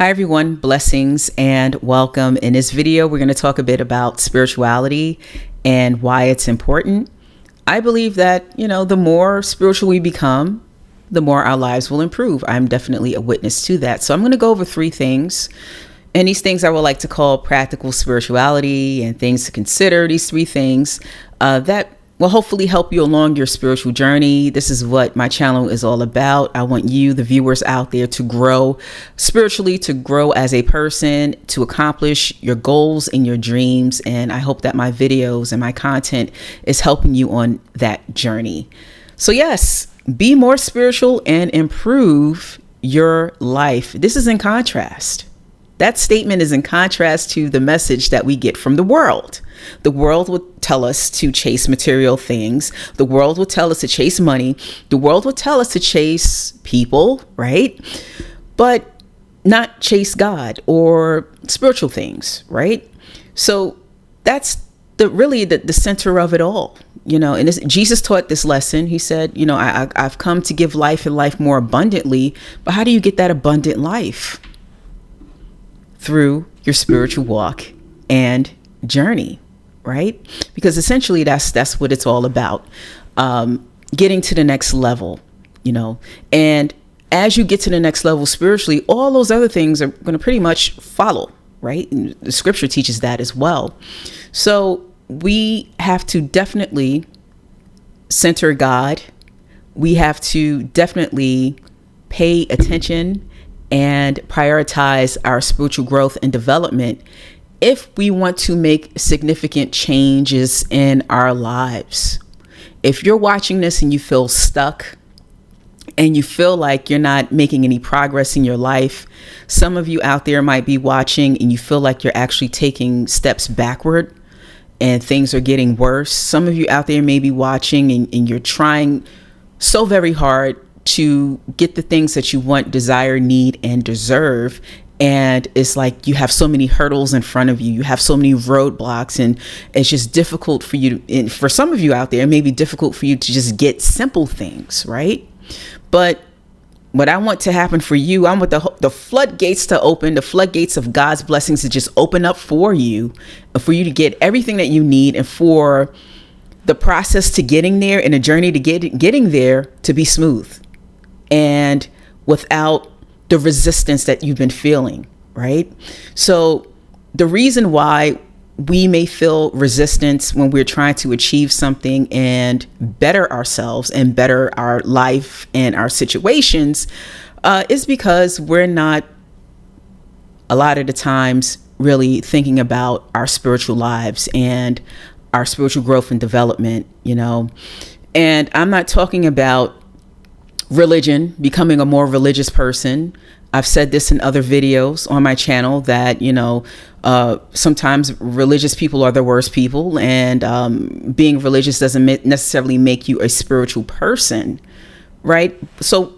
Hi everyone, blessings and welcome. In this video, we're going to talk a bit about spirituality and why it's important. I believe that, the more spiritual we become, the more our lives will improve. I'm definitely a witness to that. So I'm going to go over three things. And these things I would like to call practical spirituality and things to consider. These three things that will hopefully help you along your spiritual journey. This is what my channel is all about. I want you, the viewers out there, to grow spiritually, to grow as a person, to accomplish your goals and your dreams. And I hope that my videos and my content is helping you on that journey. So yes, be more spiritual and improve your life. This is in contrast. That statement is in contrast to the message that we get from the world. The world will tell us to chase material things. The world will tell us to chase money. The world will tell us to chase people, right? But not chase God or spiritual things, right? So that's the center of it all, and Jesus taught this lesson. He said, I've come to give life and life more abundantly. But how do you get that abundant life? Through your spiritual walk and journey, right? Because essentially that's what it's all about. Getting to the next level, and as you get to the next level spiritually, all those other things are going to pretty much follow, right? And the scripture teaches that as well. So we have to definitely center God. We have to definitely pay attention and prioritize our spiritual growth and development if we want to make significant changes in our lives. If you're watching this and you feel stuck and you feel like you're not making any progress in your life, some of you out there might be watching and you feel like you're actually taking steps backward and things are getting worse. Some of you out there may be watching and you're trying so very hard to get the things that you want, desire, need, and deserve. And it's like you have so many hurdles in front of you. You have so many roadblocks, and it's just difficult for you. And for some of you out there, it may be difficult for you to just get simple things, right? But what I want to happen for you, I want the floodgates to open, the floodgates of God's blessings to just open up for you, for you to get everything that you need, and for the process to getting there and the journey to getting there to be smooth and without the resistance that you've been feeling, right? So the reason why we may feel resistance when we're trying to achieve something and better ourselves and better our life and our situations is because we're not, a lot of the times, really thinking about our spiritual lives and our spiritual growth and development, And I'm not talking about religion, becoming a more religious person. I've said this in other videos on my channel that, sometimes religious people are the worst people, and being religious doesn't necessarily make you a spiritual person, right? So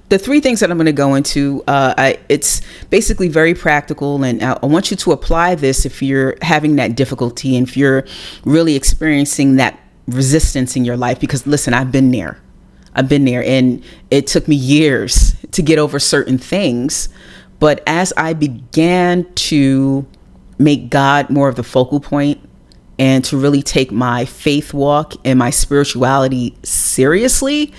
the three things that I'm going to go into, it's basically very practical, and I want you to apply this if you're having that difficulty and if you're really experiencing that resistance in your life, because listen, I've been there and it took me years to get over certain things. But as I began to make God more of the focal point and to really take my faith walk and my spirituality seriously,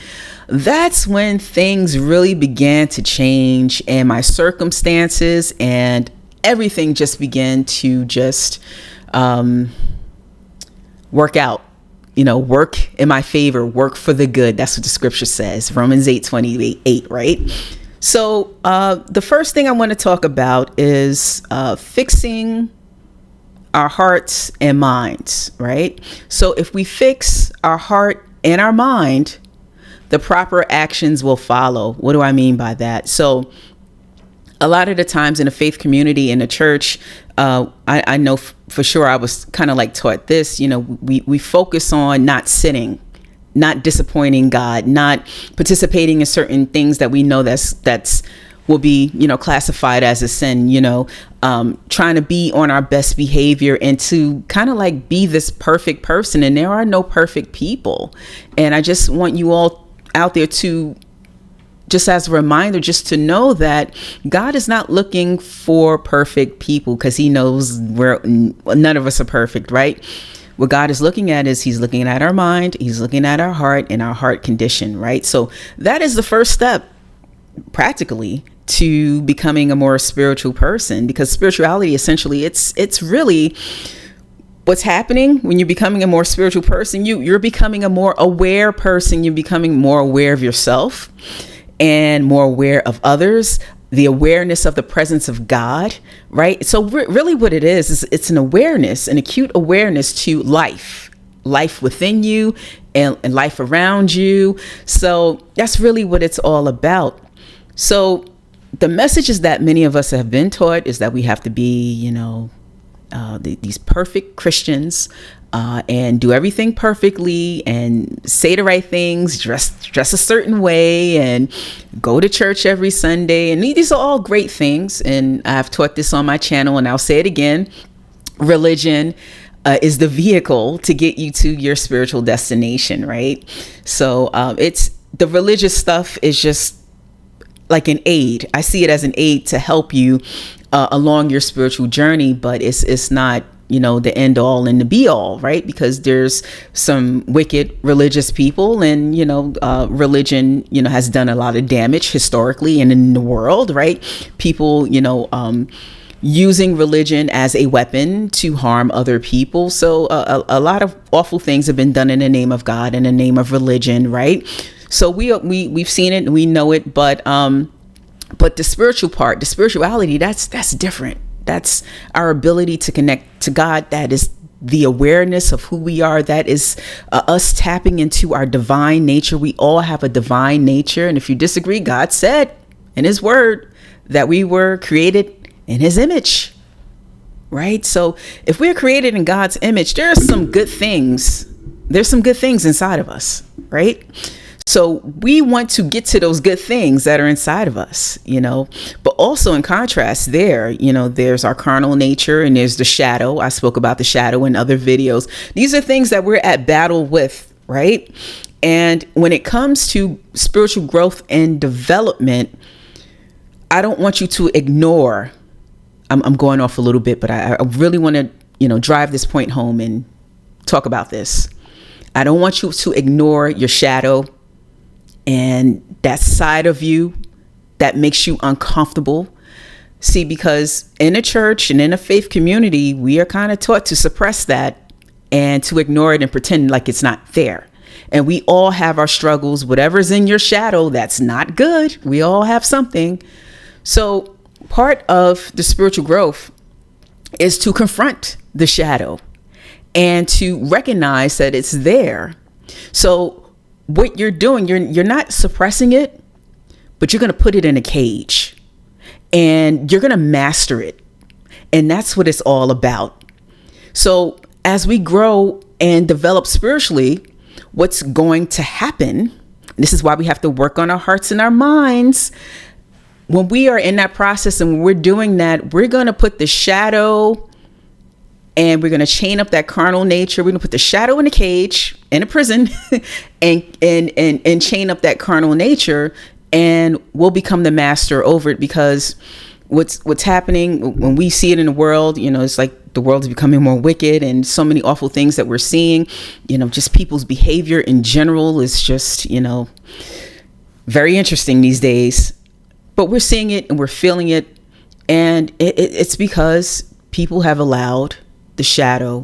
that's when things really began to change, and my circumstances and everything just began to work out. Work in my favor, work for the good. That's what the scripture says, Romans 8:28, right? So the first thing I want to talk about is fixing our hearts and minds, right? So if we fix our heart and our mind, the proper actions will follow. What do I mean by that? So a lot of the times in the faith community, in the church, I know for sure I was kind of like taught this, we focus on not sinning, not disappointing God, not participating in certain things that we know that's will be, classified as a sin, trying to be on our best behavior and to kind of like be this perfect person. And there are no perfect people. And I just want you all out there to just as a reminder, just to know that God is not looking for perfect people, because he knows none of us are perfect, right? What God is looking at is he's looking at our mind, he's looking at our heart and our heart condition, right? So that is the first step, practically, to becoming a more spiritual person, because spirituality, essentially, it's really what's happening when you're becoming a more spiritual person. You're becoming a more aware person. You're becoming more aware of yourself and more aware of others, the awareness of the presence of God, right? So really what it is it's an awareness, an acute awareness to life within you and life around you. So that's really what it's all about. So the messages that many of us have been taught is that we have to be, these perfect Christians, and do everything perfectly and say the right things, dress a certain way, and go to church every Sunday. And these are all great things. And I've taught this on my channel, and I'll say it again. Religion is the vehicle to get you to your spiritual destination, right? So it's the religious stuff is just like an aid. I see it as an aid to help you along your spiritual journey, but it's not, the end all and the be all, right? Because there's some wicked religious people, and, religion, has done a lot of damage historically and in the world, right? People, using religion as a weapon to harm other people. So a lot of awful things have been done in the name of God, in the name of religion, right? So we've seen it and we know it, but the spiritual part, the spirituality, that's different. That's our ability to connect to God. That is the awareness of who we are. That is us tapping into our divine nature. We all have a divine nature. And if you disagree, God said in his word that we were created in his image, right? So if we're created in God's image, there's some good things. There's some good things inside of us, right? So we want to get to those good things that are inside of us, but also in contrast there's our carnal nature and there's the shadow. I spoke about the shadow in other videos. These are things that we're at battle with, right? And when it comes to spiritual growth and development, I don't want you to ignore, I'm going off a little bit, but I really want to, drive this point home and talk about this. I don't want you to ignore your shadow and that side of you that makes you uncomfortable. See, because in a church and in a faith community, we are kind of taught to suppress that and to ignore it and pretend like it's not there. And we all have our struggles. Whatever's in your shadow, that's not good. We all have something. So part of the spiritual growth is to confront the shadow and to recognize that it's there. So what you're doing, you're not suppressing it, but you're going to put it in a cage and you're going to master it. And that's what it's all about. So as we grow and develop spiritually, what's going to happen, this is why we have to work on our hearts and our minds. When we are in that process and when we're doing that, we're going to put the shadow and we're going to chain up that carnal nature. We're going to put the shadow in a cage, in a prison, and chain up that carnal nature, and we'll become the master over it. Because what's happening when we see it in the world, it's like the world is becoming more wicked, and so many awful things that we're seeing. Just people's behavior in general is just very interesting these days. But we're seeing it and we're feeling it, and it's because people have allowed the shadow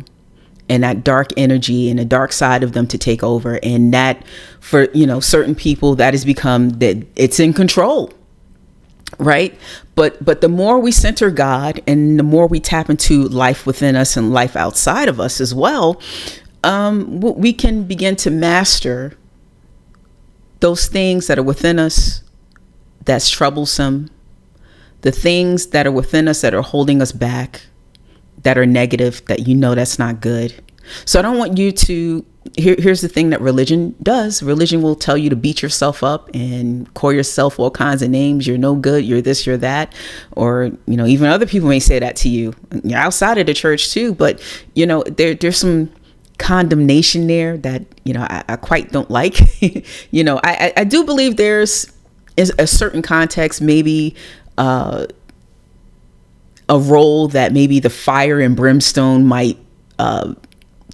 and that dark energy and the dark side of them to take over. And that for, certain people, that has become that it's in control. Right. But the more we center God and the more we tap into life within us and life outside of us as well, we can begin to master those things that are within us that's troublesome, the things that are within us that are holding us back, that are negative, that that's not good. So I don't want you to, here's the thing that religion does. Religion will tell you to beat yourself up and call yourself all kinds of names. You're no good. You're this, you're that. Or, even other people may say that to you. You're outside of the church too. But, there's some condemnation there that, I quite don't like. I do believe there's is a certain context, maybe a role that maybe the fire and brimstone might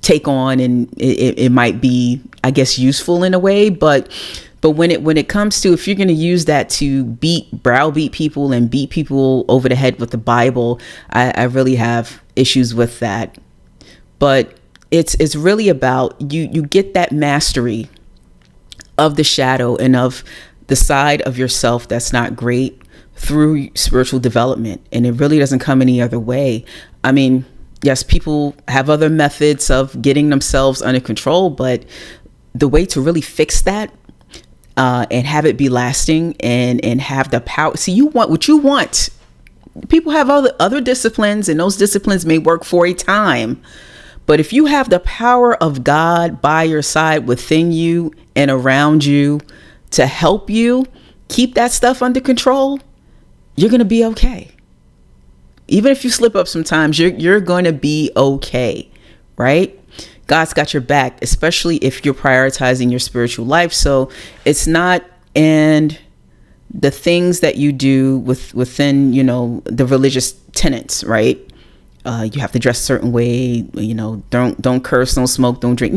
take on, and it might be, I guess, useful in a way. But when it comes to, if you're going to use that to browbeat people and beat people over the head with the Bible, I really have issues with that. But it's really about you get that mastery of the shadow and of the side of yourself that's not great through spiritual development. And it really doesn't come any other way. I mean, yes, people have other methods of getting themselves under control, but the way to really fix that and have it be lasting and have the power. See, you want what you want. People have other disciplines, and those disciplines may work for a time. But if you have the power of God by your side, within you and around you, to help you keep that stuff under control, you're going to be okay. Even if you slip up sometimes, you're going to be okay, right? God's got your back, especially if you're prioritizing your spiritual life. So it's not, and the things that you do within, the religious tenets, right? You have to dress a certain way, don't curse, don't smoke, don't drink.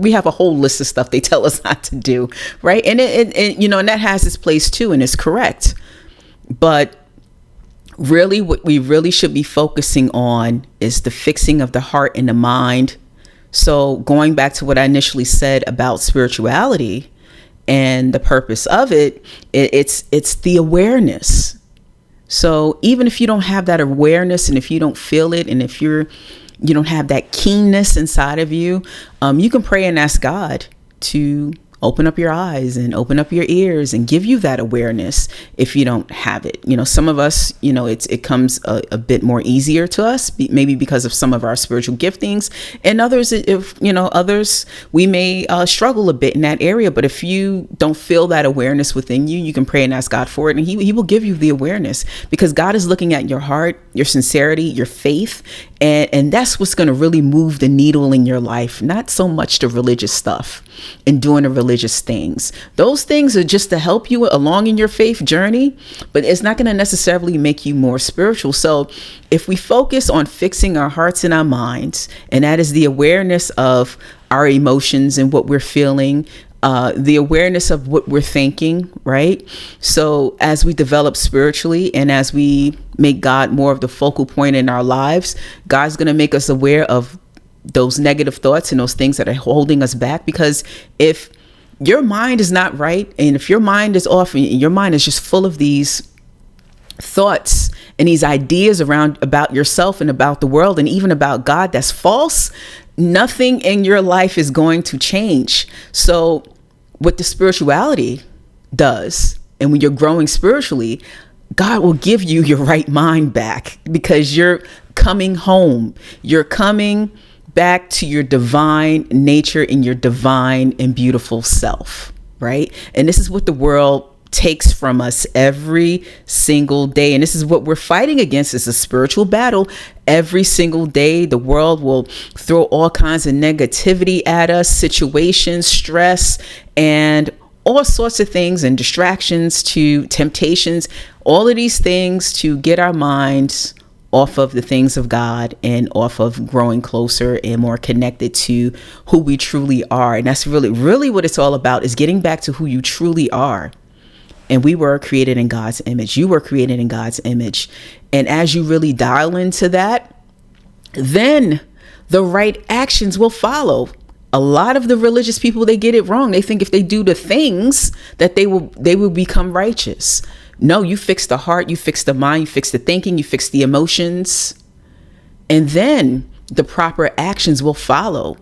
We have a whole list of stuff they tell us not to do, right? And and that has its place too, and it's correct. But really, what we really should be focusing on is the fixing of the heart and the mind. So going back to what I initially said about spirituality and the purpose of it, it's the awareness. So even if you don't have that awareness, and if you don't feel it, and if you don't have that keenness inside of you, you can pray and ask God to open up your eyes and open up your ears and give you that awareness if you don't have it. Some of us, it comes a bit more easier to us, maybe because of some of our spiritual giftings, and others, others, we may struggle a bit in that area. But if you don't feel that awareness within you, you can pray and ask God for it, and he will give you the awareness, because God is looking at your heart, your sincerity, your faith, and that's what's going to really move the needle in your life, not so much the religious stuff and doing the religious things. Those things are just to help you along in your faith journey, but it's not going to necessarily make you more spiritual. So if we focus on fixing our hearts and our minds, and that is the awareness of our emotions and what we're feeling, the awareness of what we're thinking, right? So as we develop spiritually, and as we make God more of the focal point in our lives, God's going to make us aware of those negative thoughts and those things that are holding us back. Because if your mind is not right, and if your mind is off, and your mind is just full of these thoughts and these ideas about yourself and about the world and even about God that's false, nothing in your life is going to change. So what the spirituality does, and when you're growing spiritually, God will give you your right mind back, because you're coming home. You're coming back to your divine nature and your divine and beautiful self, right? And this is what the world takes from us every single day. And this is what we're fighting against. It's a spiritual battle. Every single day, the world will throw all kinds of negativity at us, situations, stress, and all sorts of things, and distractions, to temptations, all of these things to get our minds off of the things of God and off of growing closer and more connected to who we truly are. And that's really, really what it's all about, is getting back to who you truly are. And we were created in God's image. You were created in God's image. And as you really dial into that, then the right actions will follow. A lot of the religious people, they get it wrong. They think if they do the things that they will become righteous. No, you fix the heart, you fix the mind, you fix the thinking, you fix the emotions, and then the proper actions will follow.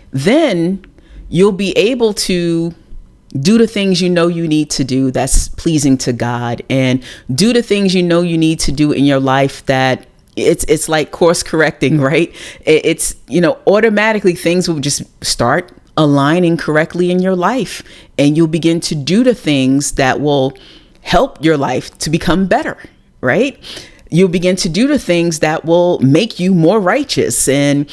Then you'll be able to do the things you know you need to do that's pleasing to God, and do the things you know you need to do in your life that it's like course correcting, right? It's, automatically things will just start aligning correctly in your life, and you'll begin to do the things that will help your life to become better, right? You'll begin to do the things that will make you more righteous, and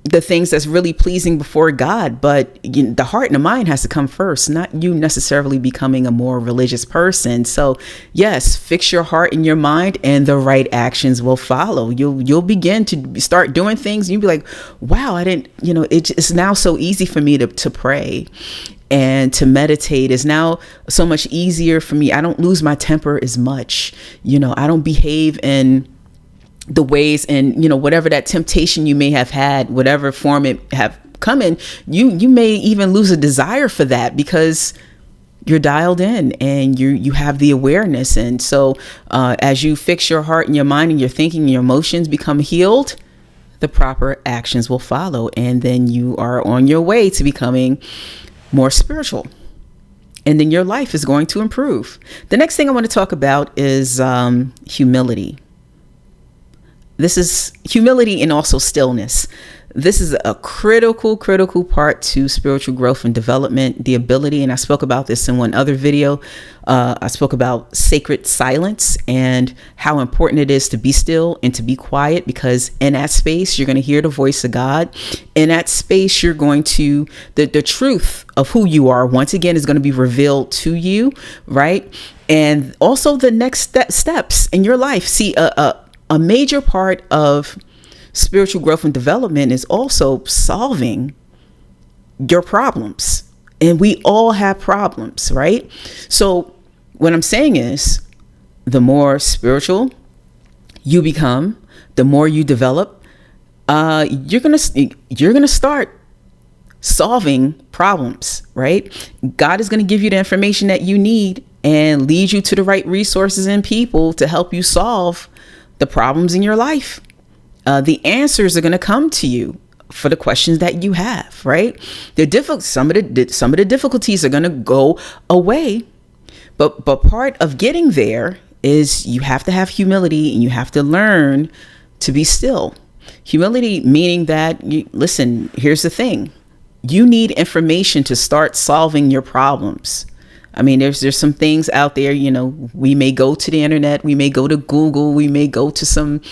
the things that's really pleasing before God. But the heart and the mind has to come first, not you necessarily becoming a more religious person. So yes, fix your heart and your mind, and the right actions will follow. You'll begin to start doing things and you'll be like, wow, I didn't, it's now so easy for me to pray and to meditate is now so much easier for me. I don't lose my temper as much. I don't behave in the ways, and whatever that temptation you may have had, whatever form it have come in, you may even lose a desire for that because you're dialed in and you have the awareness. And so as you fix your heart and your mind and your thinking and your emotions become healed, the proper actions will follow, and then you are on your way to becoming more spiritual, and then your life is going to improve. The next thing I want to talk about is humility. This is humility and also stillness. This is a critical part to spiritual growth and development. The ability, and I spoke about this in one other video, I spoke about sacred silence and how important it is to be still and to be quiet, because in that space, you're going to hear the voice of God. In that space, you're going to, the truth of who you are, once again, is going to be revealed to you, right? And also the next steps in your life. See, a major part of spiritual growth and development is also solving your problems. And we all have problems, right? So what I'm saying is, the more spiritual you become, the more you develop, you're gonna start solving problems, right? God is going to give you the information that you need and lead you to the right resources and people to help you solve the problems in your life. The answers are going to come to you for the questions that you have, right? Some of the difficulties are going to go away, but part of getting there is you have to have humility, and you have to learn to be still. Humility meaning that, listen, here's the thing. You need information to start solving your problems. I mean, there's some things out there, we may go to the internet, we may go to Google, we may go to some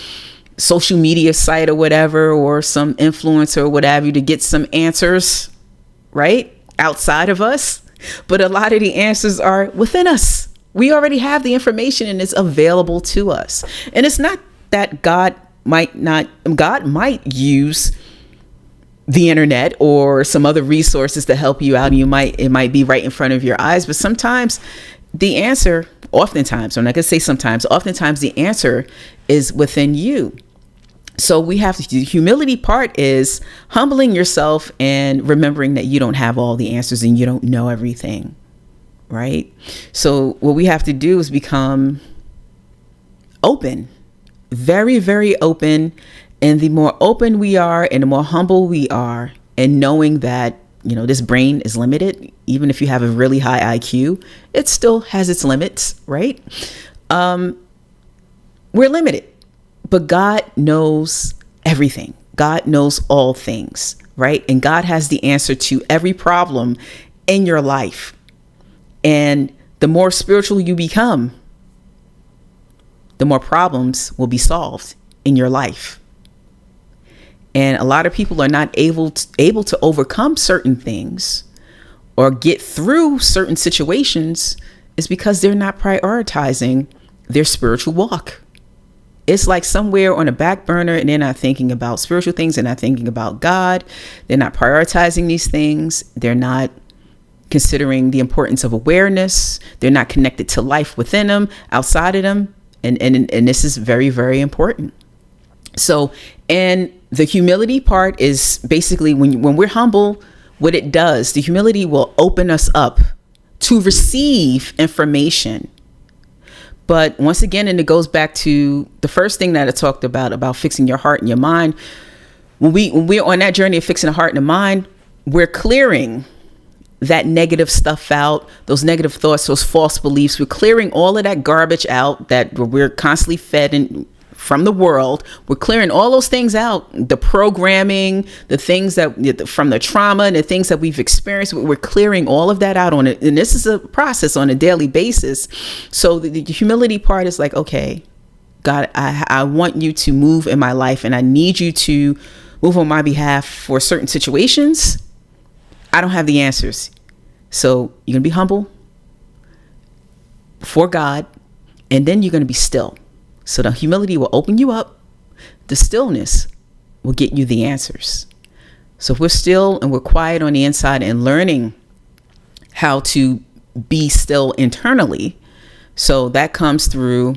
social media site or whatever, or some influencer or what have you, to get some answers, right? Outside of us. But a lot of the answers are within us. We already have the information and it's available to us. And it's not that God might use the internet or some other resources to help you out. It might be right in front of your eyes, but sometimes the answer, oftentimes, I'm not gonna say sometimes, oftentimes the answer is within you. So we have to, the humility part is humbling yourself and remembering that you don't have all the answers and you don't know everything, right? So what we have to do is become open, very, very open. And the more open we are and the more humble we are, and knowing that, this brain is limited, even if you have a really high IQ, it still has its limits, right? We're limited, but God knows everything. God knows all things, right? And God has the answer to every problem in your life. And the more spiritual you become, the more problems will be solved in your life. And a lot of people are not able to overcome certain things or get through certain situations is because they're not prioritizing their spiritual walk. It's like somewhere on a back burner, and they're not thinking about spiritual things. They're not thinking about God. They're not prioritizing these things. They're not considering the importance of awareness. They're not connected to life within them, outside of them. And this is very, very important. So, and the humility part is basically when we're humble, what it does, the humility will open us up to receive information. But once again, and it goes back to the first thing that I talked about fixing your heart and your mind. When we're on that journey of fixing the heart and the mind, we're clearing that negative stuff out, those negative thoughts, those false beliefs. We're clearing all of that garbage out that we're constantly fed from the world. We're clearing all those things out, the programming, the things that from the trauma and the things that we've experienced. We're clearing all of that out on it. And this is a process on a daily basis. So the humility part is like, okay, God, I want you to move in my life, and I need you to move on my behalf for certain situations, I don't have the answers. So you're going to be humble before God, and then you're going to be still. So the humility will open you up. The stillness will get you the answers. So if we're still and we're quiet on the inside and learning how to be still internally, so that comes through,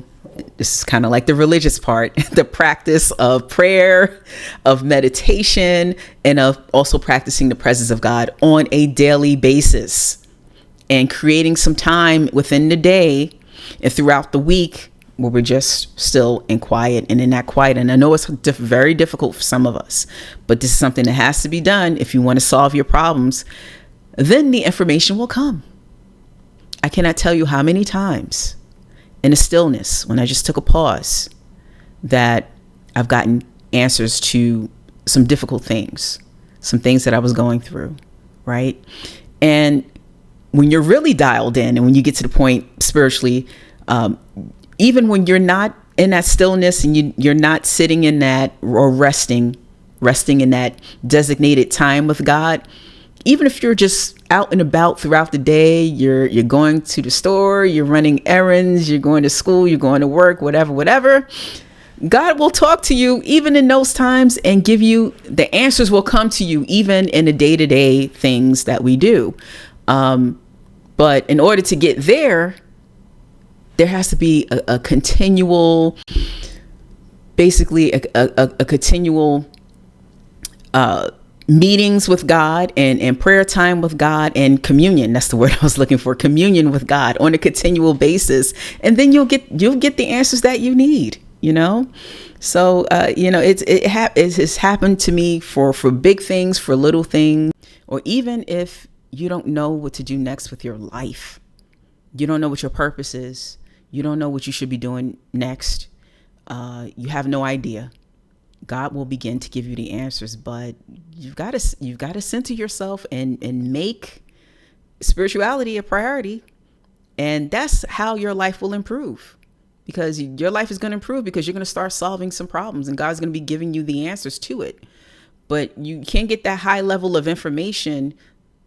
this is kind of like the religious part, the practice of prayer, of meditation, and of also practicing the presence of God on a daily basis, and creating some time within the day and throughout the week where we're just still and quiet and in that quiet. And I know it's very difficult for some of us, but this is something that has to be done if you want to solve your problems. Then the information will come. I cannot tell you how many times in the stillness, when I just took a pause, that I've gotten answers to some difficult things, some things that I was going through, right? And when you're really dialed in and when you get to the point spiritually, even when you're not in that stillness and you're not sitting in that or resting in that designated time with God, even if you're just out and about throughout the day, you're going to the store, you're running errands, you're going to school, you're going to work, whatever, God will talk to you even in those times and give you the answers. Will come to you even in the day-to-day things that we do. But in order to get there has to be a continual, basically a continual meetings with God and prayer time with God and communion. That's the word I was looking for. Communion with God on a continual basis. And then you'll get the answers that you need, you know? So, it has happened to me for big things, for little things, or even if you don't know what to do next with your life, you don't know what your purpose is, you don't know what you should be doing next, you have no idea. God will begin to give you the answers, but you've got to center yourself and make spirituality a priority. And that's how your life will improve, because your life is going to improve because you're going to start solving some problems and God's going to be giving you the answers to it. But you can't get that high level of information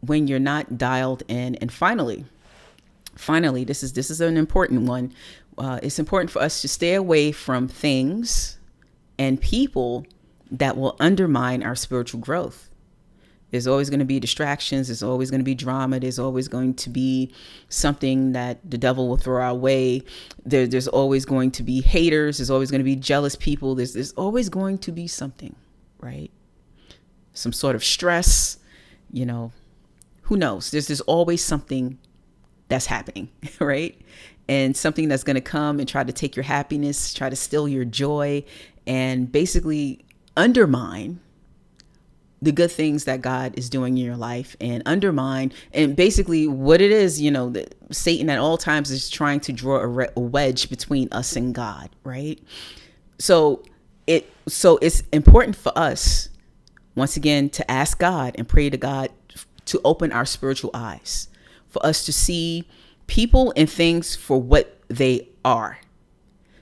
when you're not dialed in. And finally, this is an important one. It's important for us to stay away from things and people that will undermine our spiritual growth. There's always going to be distractions. There's always going to be drama. There's always going to be something that the devil will throw our way. There's always going to be haters. There's always going to be jealous people. There's always going to be something, right? Some sort of stress, who knows? There's always something that's happening, right? And something that's going to come and try to take your happiness, try to steal your joy, and basically undermine the good things that God is doing in your life, and undermine, and basically what it is, that Satan at all times is trying to draw a wedge between us and God, right? So it's important for us, once again, to ask God and pray to God to open our spiritual eyes, for us to see people and things for what they are.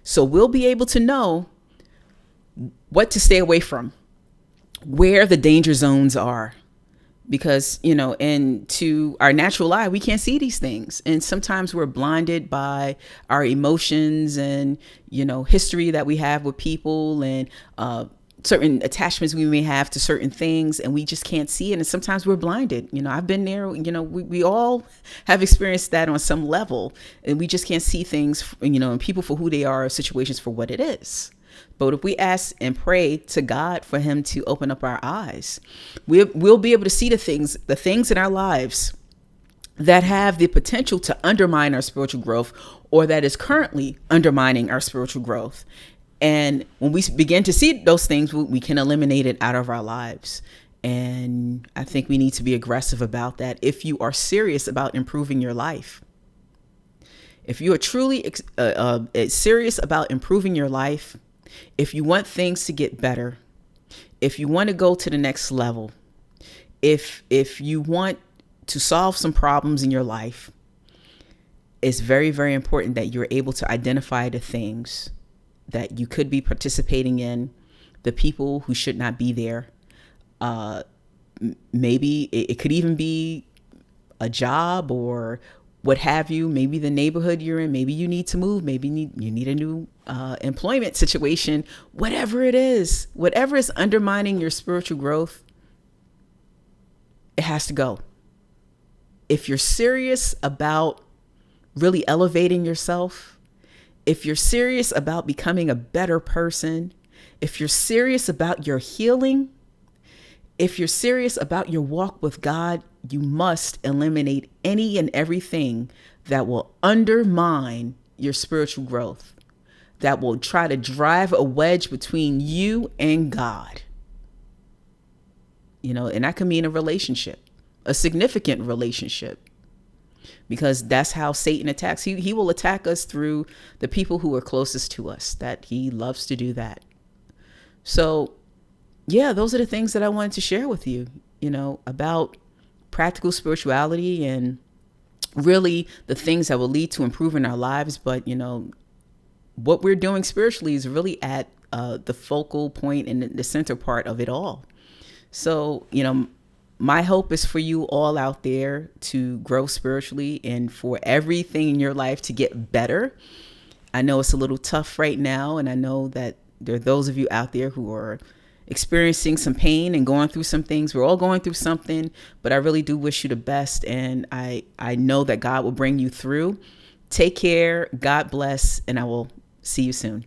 So we'll be able to know what to stay away from, where the danger zones are, because, and to our natural eye, we can't see these things. And sometimes we're blinded by our emotions and, history that we have with people and, certain attachments we may have to certain things, and we just can't see it. And sometimes we're blinded. I've been there, we all have experienced that on some level, and we just can't see things, and people for who they are, situations for what it is. But if we ask and pray to God for him to open up our eyes, we'll be able to see the things in our lives that have the potential to undermine our spiritual growth, or that is currently undermining our spiritual growth. And when we begin to see those things, we can eliminate it out of our lives. And I think we need to be aggressive about that. If you are serious about improving your life, if you are truly serious about improving your life, if you want things to get better, if you want to go to the next level, if you want to solve some problems in your life, it's very, very important that you're able to identify the things that you could be participating in, the people who should not be there, Maybe it could even be a job or what have you. Maybe the neighborhood you're in, maybe you need to move, maybe you need a new employment situation. Whatever it is, whatever is undermining your spiritual growth, it has to go. If you're serious about really elevating yourself, if you're serious about becoming a better person, if you're serious about your healing, if you're serious about your walk with God, you must eliminate any and everything that will undermine your spiritual growth, that will try to drive a wedge between you and God. And that can mean a relationship, a significant relationship, because that's how Satan attacks. He will attack us through the people who are closest to us, that he loves to do that. So yeah, those are the things that I wanted to share with you, about practical spirituality and really the things that will lead to improving our lives. But, what we're doing spiritually is really at the focal point and the center part of it all. So, my hope is for you all out there to grow spiritually and for everything in your life to get better. I know it's a little tough right now, and I know that there are those of you out there who are experiencing some pain and going through some things. We're all going through something, but I really do wish you the best. And I know that God will bring you through. Take care. God bless. And I will see you soon.